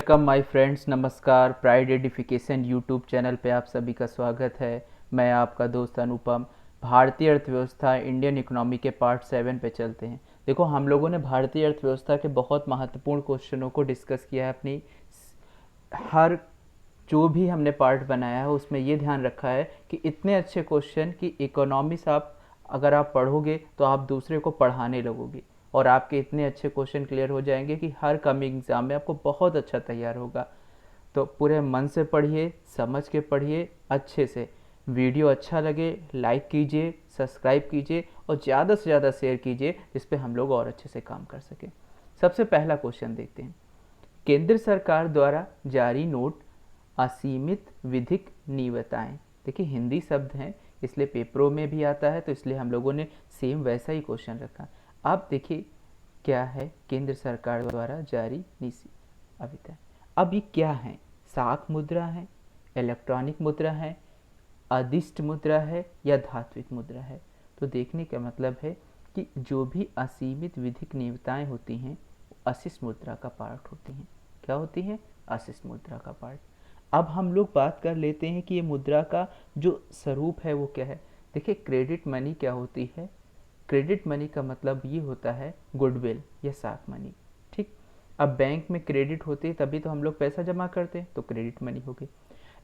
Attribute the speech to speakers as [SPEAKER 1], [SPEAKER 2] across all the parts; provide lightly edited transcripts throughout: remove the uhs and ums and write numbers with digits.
[SPEAKER 1] Welcome my friends, नमस्कार। Pride edification YouTube channel पे आप सभी का स्वागत है। मैं आपका दोस्त अनुपम। भारतीय अर्थव्यवस्था इंडियन इकोनॉमी के पार्ट 7 पे चलते हैं। देखो, हम लोगों ने भारतीय अर्थव्यवस्था के बहुत महत्वपूर्ण क्वेश्चनों को डिस्कस किया है। अपनी हर जो भी हमने पार्ट बनाया है उसमें ये ध्यान रखा है कि इतने अच्छे क्वेश्चन कि इकोनॉमिक्स आप अगर आप पढ़ोगे तो आप दूसरे को पढ़ाने लगोगे और आपके इतने अच्छे क्वेश्चन क्लियर हो जाएंगे कि हर कमिंग एग्ज़ाम में आपको बहुत अच्छा तैयार होगा। तो पूरे मन से पढ़िए, समझ के पढ़िए अच्छे से। वीडियो अच्छा लगे लाइक कीजिए, सब्सक्राइब कीजिए और ज़्यादा से ज़्यादा शेयर कीजिए, जिस पे हम लोग और अच्छे से काम कर सकें। सबसे पहला क्वेश्चन देखते हैं। केंद्र सरकार द्वारा जारी नोट असीमित विधिक नियमताएं। देखिए, हिंदी शब्द हैं इसलिए पेपरों में भी आता है, तो इसलिए हम लोगों ने सेम वैसा ही क्वेश्चन रखा। अब देखिए क्या है केंद्र सरकार द्वारा जारी नीति अभिधान। अब ये क्या है? साख मुद्रा है, इलेक्ट्रॉनिक मुद्रा है, अदिष्ट मुद्रा है या धात्विक मुद्रा है? तो देखने का मतलब है कि जो भी असीमित विधिक नियमताएं होती हैं अशिष्ट मुद्रा का पार्ट होती हैं। क्या होती हैं? अशिष्ट मुद्रा का पार्ट। अब हम लोग बात कर लेते हैं कि ये मुद्रा का जो स्वरूप है वो क्या है। देखिए, क्रेडिट मनी क्या होती है? क्रेडिट मनी का मतलब ये होता है गुडविल या साख मनी। ठीक। अब बैंक में क्रेडिट होती है तभी तो हम लोग पैसा जमा करते हैं, तो क्रेडिट मनी होगी।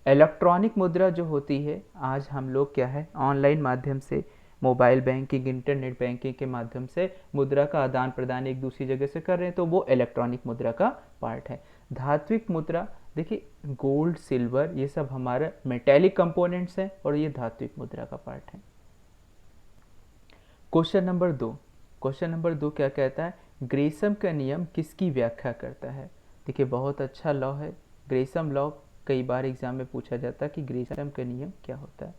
[SPEAKER 1] इलेक्ट्रॉनिक मुद्रा जो होती है, आज हम लोग क्या है ऑनलाइन माध्यम से, मोबाइल बैंकिंग, इंटरनेट बैंकिंग के माध्यम से मुद्रा का आदान प्रदान एक दूसरी जगह से कर रहे हैं, तो वो इलेक्ट्रॉनिक मुद्रा का पार्ट है। धात्विक मुद्रा, देखिए गोल्ड, सिल्वर ये सब हमारा मेटेलिक कंपोनेंट्स हैं और ये धात्विक मुद्रा का पार्ट है। क्वेश्चन नंबर दो क्या कहता है? ग्रेसम का नियम किसकी व्याख्या करता है? देखिए, बहुत अच्छा लॉ है ग्रेसम लॉ। कई बार एग्जाम में पूछा जाता है कि ग्रेसम का नियम क्या होता है।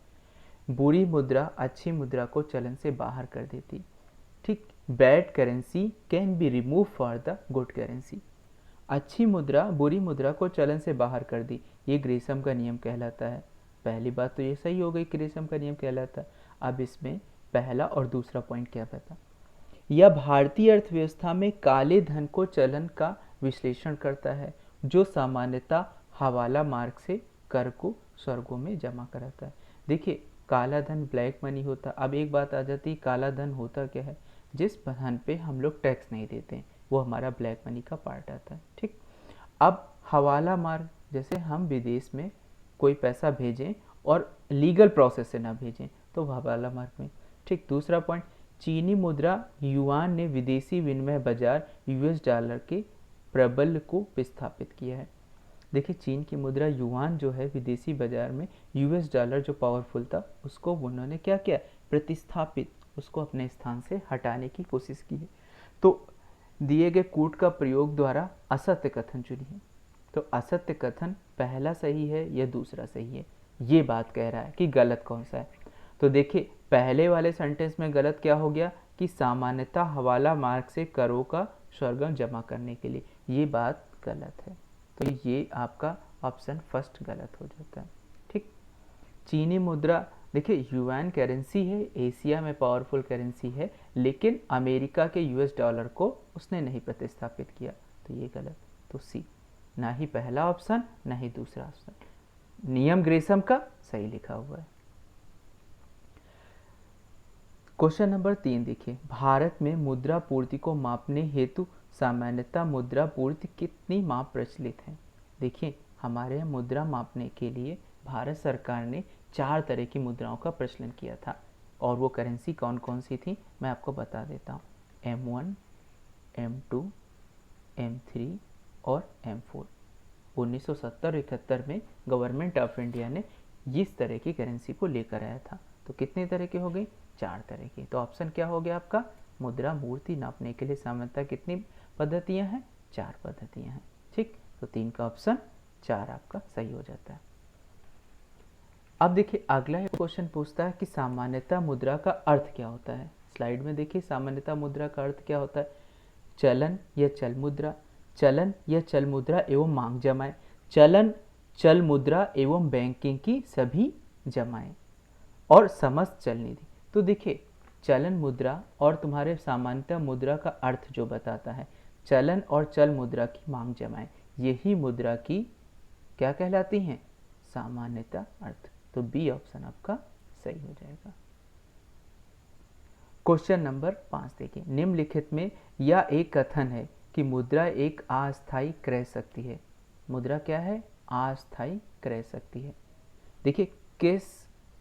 [SPEAKER 1] बुरी मुद्रा अच्छी मुद्रा को चलन से बाहर कर देती। ठीक। Bad currency can be remove for the good currency. अच्छी मुद्रा बुरी मुद्रा को चलन से बाहर कर दी, ये ग्रेसम का नियम कहलाता है। पहली बात तो ये सही हो गई, ग्रेसम का नियम कहलाता है। अब इसमें पहला और दूसरा पॉइंट क्या बता? यह भारतीय अर्थव्यवस्था में काले धन को चलन का विश्लेषण करता है, जो सामान्यतः हवाला मार्ग से कर को स्वर्गों में जमा कराता है। देखिए, काला धन ब्लैक मनी होता। अब एक बात आ जाती है, काला धन होता क्या है? जिस धन पे हम लोग टैक्स नहीं देते हैं, वो हमारा ब्लैक मनी का पार्ट आता है। ठीक। अब हवाला मार्ग, जैसे हम विदेश में कोई पैसा भेजें और लीगल प्रोसेस से ना भेजें, तो हवाला मार्ग में। ठीक। दूसरा पॉइंट, चीनी मुद्रा युआन ने विदेशी विनिमय बाजार यूएस डॉलर के प्रबल्य को विस्थापित किया है। देखिए, चीन की मुद्रा युआन जो है विदेशी बाजार में यूएस डॉलर जो पावरफुल था उसको उन्होंने क्या किया? प्रतिस्थापित, उसको अपने स्थान से हटाने की कोशिश की है। तो दिए गए कूट का प्रयोग द्वारा असत्य कथन चुनिए। तो असत्य कथन पहला सही है या दूसरा सही है, ये बात कह रहा है कि गलत कौन सा है। तो देखिए, पहले वाले सेंटेंस में गलत क्या हो गया कि सामान्यतः हवाला मार्ग से करों का स्वर्गम जमा करने के लिए, ये बात गलत है। तो ये आपका ऑप्शन फर्स्ट गलत हो जाता है। ठीक। चीनी मुद्रा, देखिए युआन करेंसी है, एशिया में पावरफुल करेंसी है, लेकिन अमेरिका के यूएस डॉलर को उसने नहीं प्रतिस्थापित किया, तो ये गलत। तो सी, ना ही पहला ऑप्शन ना ही दूसरा ऑप्शन, नियम ग्रेसम का सही लिखा हुआ है। क्वेश्चन नंबर 3 देखिए, भारत में मुद्रा पूर्ति को मापने हेतु सामान्यतः मुद्रा पूर्ति कितनी माप प्रचलित है? देखिए, हमारे यहाँ मुद्रा मापने के लिए भारत सरकार ने 4 तरह की मुद्राओं का प्रचलन किया था, और वो करेंसी कौन कौन सी थी मैं आपको बता देता हूँ। M1, M2, M3 और M4। 1970-71 में गवर्नमेंट ऑफ इंडिया ने इस तरह की करेंसी को लेकर आया था। तो कितने तरह की हो गई? 4 तरह की। तो ऑप्शन क्या हो गया आपका? मुद्रा मूर्ति नापने के लिए सामान्यतः कितनी पद्धतियां हैं? 4 पद्धतियां हैं। ठीक। तो 3 का ऑप्शन 4 आपका सही हो जाता है। अब देखिए, अगला क्वेश्चन पूछता है कि सामान्यतः मुद्रा का अर्थ क्या होता है। स्लाइड में देखिए, सामान्यतः मुद्रा का अर्थ क्या होता है? चलन या चल मुद्रा, चलन या चल मुद्रा एवं मांग जमाएं, चलन, चल मुद्रा एवं बैंकिंग की सभी जमाएं, और समस्त चल निधि। तो देखिए, चलन मुद्रा और तुम्हारे सामान्यतः मुद्रा का अर्थ जो बताता है, चलन और चल मुद्रा की मांग जमाएं, यही मुद्रा की क्या कहलाती हैं? सामान्यता अर्थ। तो बी ऑप्शन आपका सही हो जाएगा। क्वेश्चन नंबर 5 देखिए, निम्नलिखित में यह एक कथन है कि मुद्रा एक अस्थायी क्रय शक्ति है। मुद्रा क्या है? अस्थायी क्रय शक्ति है। देखिए किस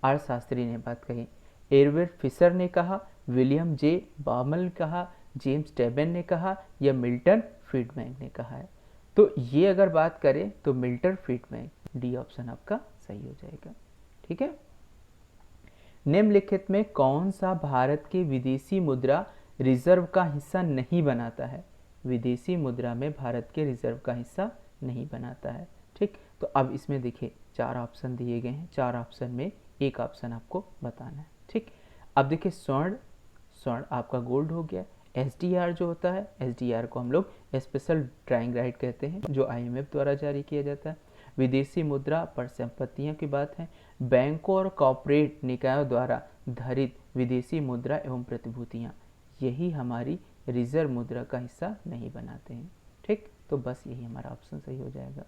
[SPEAKER 1] अर्थशास्त्री ने बात कही? एडवर्ड फिशर ने कहा, विलियम जे बामल ने कहा, जेम्स टेबन ने कहा, या मिल्टन फ्रीडमैन ने कहा है। तो ये अगर बात करें तो मिल्टन फ्रीडमैन, डी ऑप्शन आपका सही हो जाएगा। ठीक है। निम्नलिखित में कौन सा भारत के विदेशी मुद्रा रिजर्व का हिस्सा नहीं बनाता है? विदेशी मुद्रा में भारत के रिजर्व का हिस्सा नहीं बनाता है। ठीक, तो अब इसमें देखिए 4 ऑप्शन दिए गए हैं, 4 ऑप्शन में एक ऑप्शन आपको बताना है। ठीक, अब देखिए स्वर्ण आपका गोल्ड हो गया। एसडीआर जो होता है, एसडीआर को हम लोग स्पेशल ड्राइंग राइट कहते हैं, जो आईएमएफ द्वारा जारी किया जाता है। विदेशी मुद्रा पर संपत्तियों की बात है। बैंकों और कॉर्पोरेट निकायों द्वारा धारित विदेशी मुद्रा एवं प्रतिभूतियाँ, यही हमारी रिजर्व मुद्रा का हिस्सा नहीं बनाते हैं। ठीक, तो बस यही हमारा ऑप्शन सही हो जाएगा।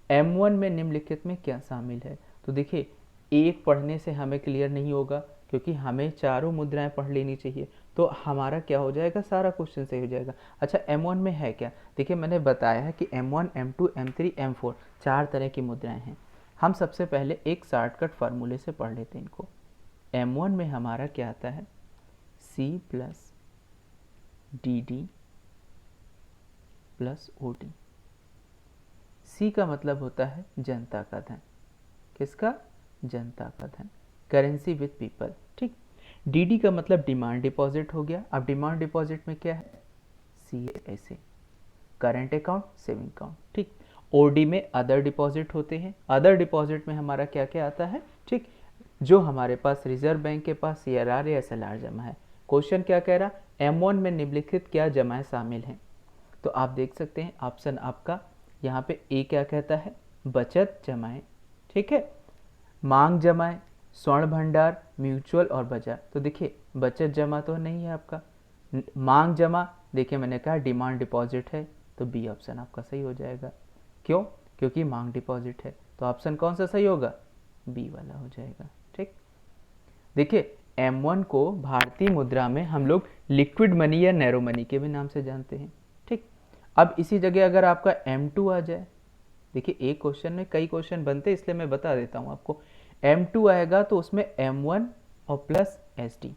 [SPEAKER 1] M1 में निम्नलिखित में क्या शामिल है? तो देखिए एक पढ़ने से हमें क्लियर नहीं होगा, क्योंकि हमें चारों मुद्राएं पढ़ लेनी चाहिए, तो हमारा क्या हो जाएगा, सारा क्वेश्चन सही हो जाएगा। अच्छा M1 में है क्या? देखिए मैंने बताया है कि M1, M2, M3, M4 4 तरह की मुद्राएं हैं। हम सबसे पहले एक शॉर्टकट फार्मूले से पढ़ लेते हैं इनको। M1 में हमारा क्या आता है? C plus DD plus OD। C का मतलब होता है जनता का धन। किसका? जनता का धन। Currency with people. ठीक, DD का मतलब डिमांड डिपॉजिट हो गया। अब डिमांड डिपॉजिट में क्या है? CASA, current account, saving account. ठीक, OD में अदर डिपॉजिट होते हैं। अदर डिपॉजिट में हमारा क्या क्या आता है? ठीक, जो हमारे पास रिजर्व बैंक के पास CRR या SLR जमा है। क्वेश्चन क्या कह रहा? M1 में निम्नलिखित क्या जमाएं शामिल हैं? तो आप देख सकते हैं ऑप्शन आपका यहाँ पे ए क्या कहता है? बचत जमाएं। ठीक है, मांग जमाएं, स्वर्ण भंडार, म्यूचुअल और बाजार। तो देखिए बचत जमा तो नहीं है आपका। मांग जमा देखिए मैंने कहा डिमांड डिपॉजिट है, तो बी ऑप्शन आपका सही हो जाएगा। क्यों? क्योंकि मांग डिपॉजिट है। तो ऑप्शन कौन सा सही होगा? बी वाला हो जाएगा। ठीक, देखिए M1 को भारतीय मुद्रा में हम लोग लिक्विड मनी या नैरो मनी के भी नाम से जानते हैं। ठीक, अब इसी जगह अगर आपका M2 आ जाए, देखिए एक क्वेश्चन में कई क्वेश्चन बनते हैं, इसलिए मैं बता देता हूँ आपको। M2 आएगा तो उसमें M1 और प्लस SD।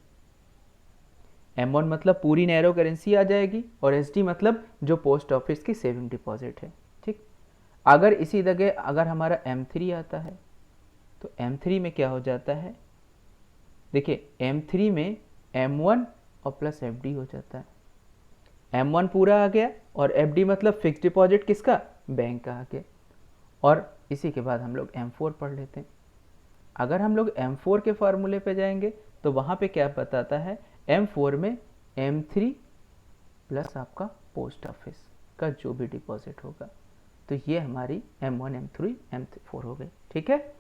[SPEAKER 1] M1 मतलब पूरी नैरो करेंसी आ जाएगी, और SD मतलब जो पोस्ट ऑफिस की सेविंग डिपॉजिट है। ठीक, अगर इसी जगह अगर हमारा M3 आता है, तो M3 में क्या हो जाता है? देखिए M3 में M1 और प्लस FD हो जाता है। M1 पूरा आ गया, और FD मतलब फिक्स डिपॉजिट किसका? बैंक का आ गया। और इसी के बाद हम लोग M4 पढ़ लेते हैं। अगर हम लोग M4 के फार्मूले पे जाएंगे तो वहाँ पे क्या बताता है? M4 में M3 प्लस आपका पोस्ट ऑफिस का जो भी डिपॉजिट होगा। तो ये हमारी M1, M3, M4 हो गई। ठीक है,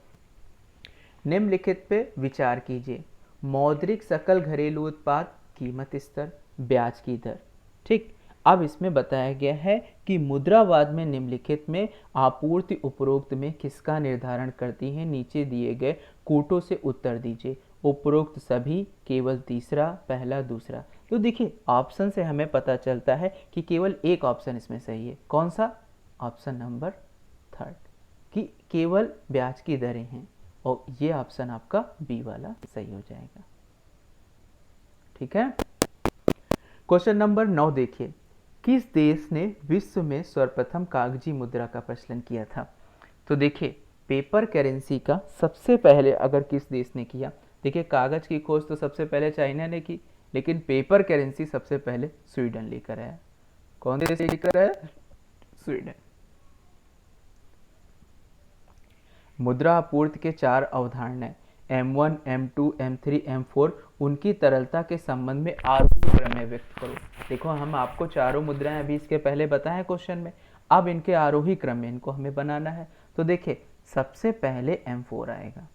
[SPEAKER 1] निम्नलिखित पे विचार कीजिए। मौद्रिक सकल घरेलू उत्पाद, कीमत स्तर, ब्याज की दर। ठीक, अब इसमें बताया गया है कि मुद्रावाद में निम्नलिखित में आपूर्ति उपरोक्त में किसका निर्धारण करती है? नीचे दिए गए कोटों से उत्तर दीजिए। उपरोक्त सभी, केवल तीसरा, पहला, दूसरा। तो देखिए ऑप्शन से हमें पता चलता है कि केवल एक ऑप्शन इसमें सही है। कौन सा? ऑप्शन नंबर 3 कि केवल ब्याज की दरें हैं, और ये ऑप्शन आपका बी वाला सही हो जाएगा। ठीक है, क्वेश्चन नंबर 9 देखिए, किस देश ने विश्व में सर्वप्रथम कागजी मुद्रा का प्रचलन किया था? तो देखिए पेपर करेंसी का सबसे पहले अगर किस देश ने किया? देखिए कागज की खोज तो सबसे पहले चाइना ने की, लेकिन पेपर करेंसी सबसे पहले स्वीडन लेकर आया। कौन देश लेकर आया? स्वीडन। मुद्रा आपूर्ति के 4 अवधारणाएं M1, M2, M3, M4 उनकी तरलता के संबंध में आरोही क्रम में व्यक्त करो। देखो हम आपको चारों मुद्राएं अभी इसके पहले बताएं क्वेश्चन में, अब इनके आरोही क्रम में इनको हमें बनाना है। तो देखिए सबसे पहले M4 आएगा,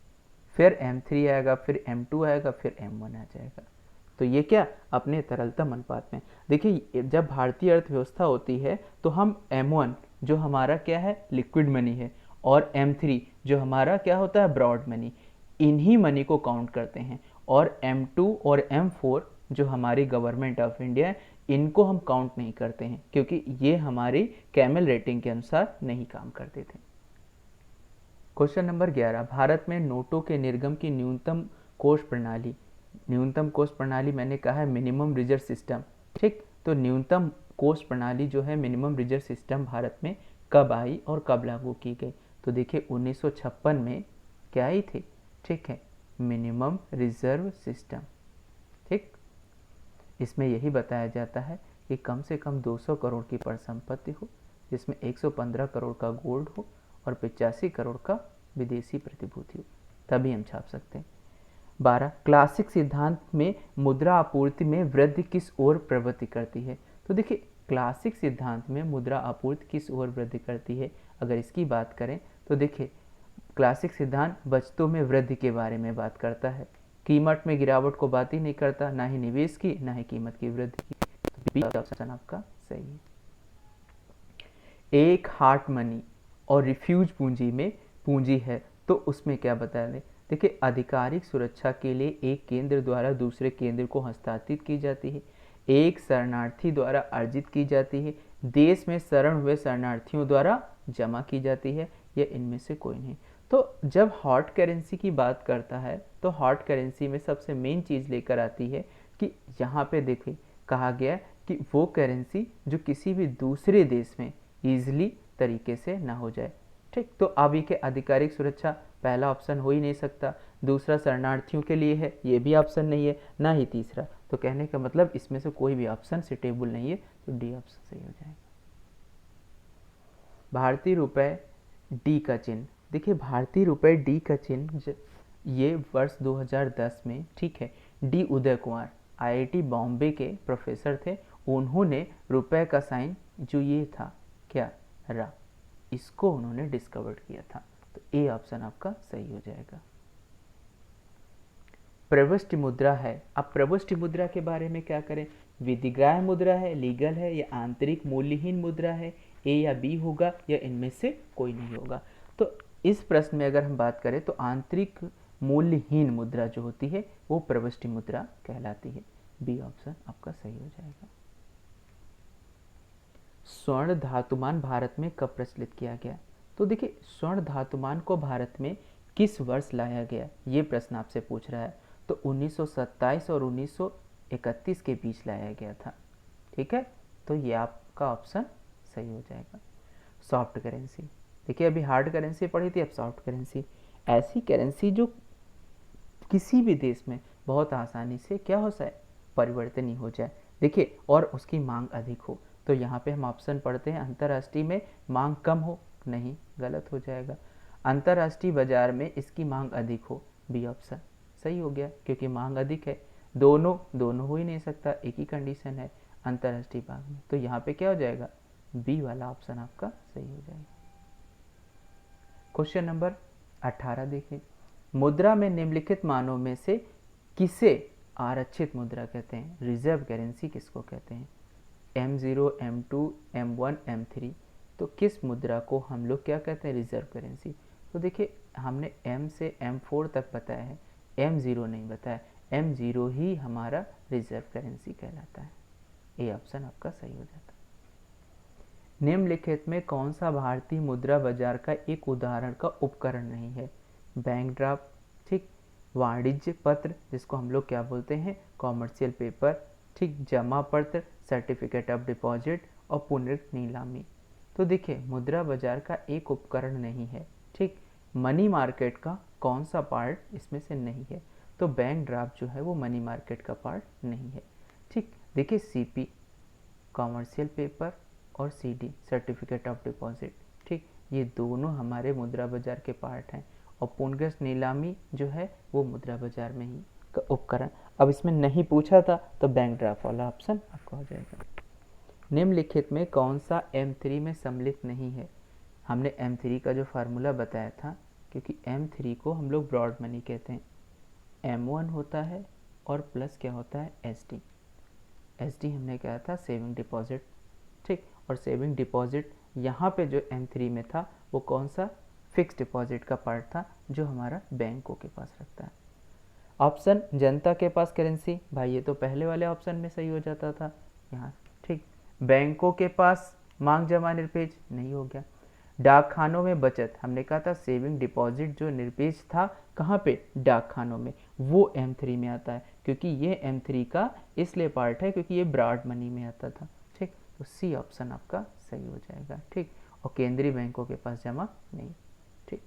[SPEAKER 1] फिर M3 आएगा, फिर M2 आएगा, फिर M1 आ जाएगा। तो ये क्या? अपने तरलता अनुपात में। देखिए जब भारतीय अर्थव्यवस्था होती है तो हम M1 जो हमारा क्या है, लिक्विड मनी है, और M3 जो हमारा क्या होता है, ब्रॉड मनी। इन्हीं मनी को काउंट करते हैं। और M2 और M4 जो हमारी गवर्नमेंट ऑफ इंडिया है, इनको हम काउंट नहीं करते हैं, क्योंकि ये हमारी कैमल रेटिंग के अनुसार नहीं काम करते थे। क्वेश्चन नंबर 11, भारत में नोटों के निर्गम की न्यूनतम कोष प्रणाली। न्यूनतम कोष प्रणाली मैंने कहा है मिनिमम रिजर्व सिस्टम, ठीक। तो न्यूनतम कोष प्रणाली जो है, मिनिमम रिजर्व सिस्टम, भारत में कब आई और कब लागू की गई? तो देखिए 1956 में क्या आई थी, ठीक है, मिनिमम रिजर्व सिस्टम, ठीक। इसमें यही बताया जाता है कि कम से कम 200 करोड़ की परिसंपत्ति हो, जिसमें 115 करोड़ का गोल्ड हो और 85 करोड़ का विदेशी प्रतिभूति हो, तभी हम छाप सकते हैं। 12, क्लासिक सिद्धांत में मुद्रा आपूर्ति में वृद्धि किस ओर प्रवृत्ति करती है? तो देखिए क्लासिक सिद्धांत में मुद्रा आपूर्ति किस ओर वृद्धि करती है, अगर इसकी बात करें तो देखिए क्लासिक सिद्धांत बचतों में वृद्धि के बारे में बात करता है, कीमत में गिरावट को बात ही नहीं करता, ना ही निवेश की, ना ही कीमत की वृद्धि की। तो बी ऑप्शन आपका सही है। एक हार्ड मनी और रिफ्यूज पूंजी में पूंजी है, तो उसमें क्या बताया दें? देखिए आधिकारिक सुरक्षा के लिए एक केंद्र द्वारा दूसरे केंद्र को हस्तांतरित की जाती है, एक शरणार्थी द्वारा अर्जित की जाती है, देश में शरण हुए शरणार्थियों द्वारा जमा की जाती है, या इनमें से कोई नहीं। तो जब हॉट करेंसी की बात करता है तो हॉट करेंसी में सबसे मेन चीज़ लेकर आती है कि यहाँ पे देखिए कहा गया कि वो करेंसी जो किसी भी दूसरे देश में ईजिली तरीके से ना हो जाए, ठीक। तो अब ये के आधिकारिक सुरक्षा पहला ऑप्शन हो ही नहीं सकता, दूसरा शरणार्थियों के लिए है, ये भी ऑप्शन नहीं है, ना ही तीसरा। तो कहने का मतलब इसमें से कोई भी ऑप्शन सुटेबल नहीं है, तो डी ऑप्शन सही हो जाएगा। भारतीय रुपए डी का चिन्ह, देखिए भारतीय रुपए डी का चिन्ह ये वर्ष 2010 में, ठीक है, डी उदय कुमार IIT बॉम्बे के प्रोफेसर थे, उन्होंने रुपए का साइन जो ये था क्या, रा, इसको उन्होंने डिस्कवर किया था। तो ए ऑप्शन आपका सही हो जाएगा। प्रविष्टि मुद्रा है, अब प्रविष्टि मुद्रा के बारे में क्या करें, विधिग्राह्य मुद्रा है, लीगल है, या आंतरिक मूल्यहीन मुद्रा है, ए या बी होगा, या इनमें से कोई नहीं होगा। तो इस प्रश्न में अगर हम बात करें तो आंतरिक मूल्यहीन मुद्रा जो होती है वो प्रविष्टि मुद्रा कहलाती है। बी ऑप्शन आपका सही हो जाएगा। स्वर्ण धातुमान भारत में कब प्रचलित किया गया? तो देखिए स्वर्ण धातुमान को भारत में किस वर्ष लाया गया, ये प्रश्न आपसे पूछ रहा है। तो 1927 और 1931 के बीच लाया गया था, ठीक है। तो ये आपका ऑप्शन सही हो जाएगा। सॉफ्ट करेंसी, देखिए अभी हार्ड करेंसी पढ़ी थी, अब सॉफ्ट करेंसी, ऐसी करेंसी जो किसी भी देश में बहुत आसानी से क्या हो जाए, परिवर्तनीय हो जाए, देखिए, और उसकी मांग अधिक हो। तो यहाँ पे हम ऑप्शन पढ़ते हैं अंतर्राष्ट्रीय में मांग कम हो, नहीं, गलत हो जाएगा। अंतर्राष्ट्रीय बाजार में इसकी मांग अधिक हो, बी ऑप्शन सही हो गया, क्योंकि मांग अधिक है। दोनों दोनों हो ही नहीं सकता, एक ही कंडीशन है अंतर्राष्ट्रीय भाग में। तो यहाँ पे क्या हो जाएगा, बी वाला ऑप्शन आपका सही हो जाएगा। क्वेश्चन नंबर 18 देखिए, मुद्रा में निम्नलिखित मानों में से किसे आरक्षित मुद्रा कहते हैं, रिजर्व करेंसी किसको कहते हैं? M0, M2, M1, M3। तो किस मुद्रा को हम लोग क्या कहते हैं, रिजर्व करेंसी? तो देखिए हमने M से M4 तक बताया है, M0 नहीं बताया, M0 ही हमारा रिजर्व करेंसी कहलाता है। ए ऑप्शन आपका सही हो जाता है। निम्नलिखित में कौन सा भारतीय मुद्रा बाजार का एक उदाहरण का उपकरण नहीं है? बैंक ड्राफ्ट, ठीक, वाणिज्य पत्र जिसको हम लोग क्या बोलते हैं, कॉमर्शियल पेपर, ठीक, जमा पत्र, सर्टिफिकेट ऑफ डिपॉजिट, और पुनर्क नीलामी। तो देखिए मुद्रा बाजार का एक उपकरण नहीं है, ठीक। मनी मार्केट का कौन सा पार्ट इसमें से नहीं है? तो बैंक ड्राफ्ट जो है वो मनी मार्केट का पार्ट नहीं है, ठीक। देखिए CP कॉमर्शियल पेपर और CD सर्टिफिकेट ऑफ डिपॉजिट, ठीक, ये दोनों हमारे मुद्रा बाजार के पार्ट हैं। और पूंजीगत नीलामी जो है वो मुद्रा बाजार में ही का उपकरण। अब इसमें नहीं पूछा था तो बैंक ड्राफ्ट वाला ऑप्शन आपका हो जाएगा। निम्नलिखित में कौन सा M3 में सम्मिलित नहीं है? हमने M3 का जो फार्मूला बताया था, क्योंकि M3 को हम लोग ब्रॉड मनी कहते हैं, M1 होता है और प्लस क्या होता है, SD हमने कहा था सेविंग डिपॉजिट, ठीक। और सेविंग डिपॉजिट यहाँ पे जो M3 में था वो कौन सा, फिक्स डिपॉजिट का पार्ट था जो हमारा बैंकों के पास रखता है। ऑप्शन जनता के पास करेंसी, भाई ये तो पहले वाले ऑप्शन में सही हो जाता था यहाँ, ठीक। बैंकों के पास मांग जमा निरपेक्ष नहीं हो गया। डाकखानों में बचत, हमने कहा था सेविंग डिपॉजिट जो निरपेक्ष था कहाँ पे, डाकखानों में, वो M3 में आता है, क्योंकि ये M3 का इसलिए पार्ट है क्योंकि ये ब्रॉड मनी में आता था, ठीक। तो सी ऑप्शन आपका सही हो जाएगा, ठीक। और केंद्रीय बैंकों के पास जमा नहीं, ठीक।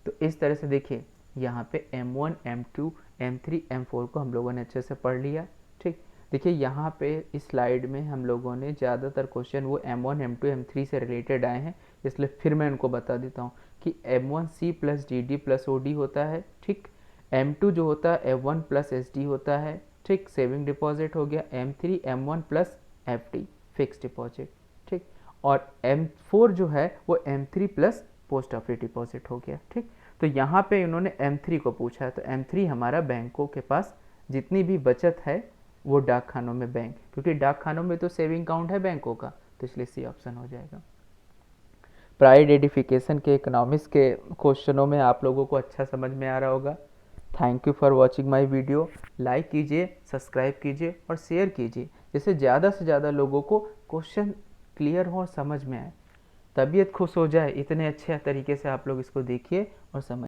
[SPEAKER 1] तो इस तरह से देखिए यहाँ पे M1, M2, M3, M4 को हम लोगों ने अच्छे से पढ़ लिया, ठीक। देखिए यहाँ पे इस स्लाइड में हम लोगों ने ज़्यादातर क्वेश्चन वो M1, M2, M3 से रिलेटेड आए हैं, इसलिए फिर मैं उनको बता देता हूँ कि M1C plus DD plus OD होता है, ठीक। M2 जो होता है F1 प्लस SD होता है, ठीक, सेविंग डिपॉजिट हो गया। M3 M1 plus FD fix deposit, ठीक। और M4 जो है वो M3 plus post office deposit हो गया, ठीक। तो यहाँ पे इन्होंने M3 को पूछा है, तो M3 हमारा बैंकों के पास जितनी भी बचत है वो डाकखानों में बैंक, क्योंकि डाकखानों में तो सेविंग अकाउंट है बैंकों का, तो इसलिए सी ऑप्शन हो जाएगा। प्राइड एडिफिकेशन के इकोनॉमिक्स के क्वेश्चनों में आप लोगों को अच्छा समझ में आ रहा होगा। Thank you for watching my video. Like कीजिए, सब्सक्राइब कीजिए और शेयर कीजिए, जिससे ज़्यादा से ज़्यादा लोगों को क्वेश्चन क्लियर हो और समझ में आए, तबीयत खुश हो जाए। इतने अच्छे तरीके से आप लोग इसको देखिए और समझ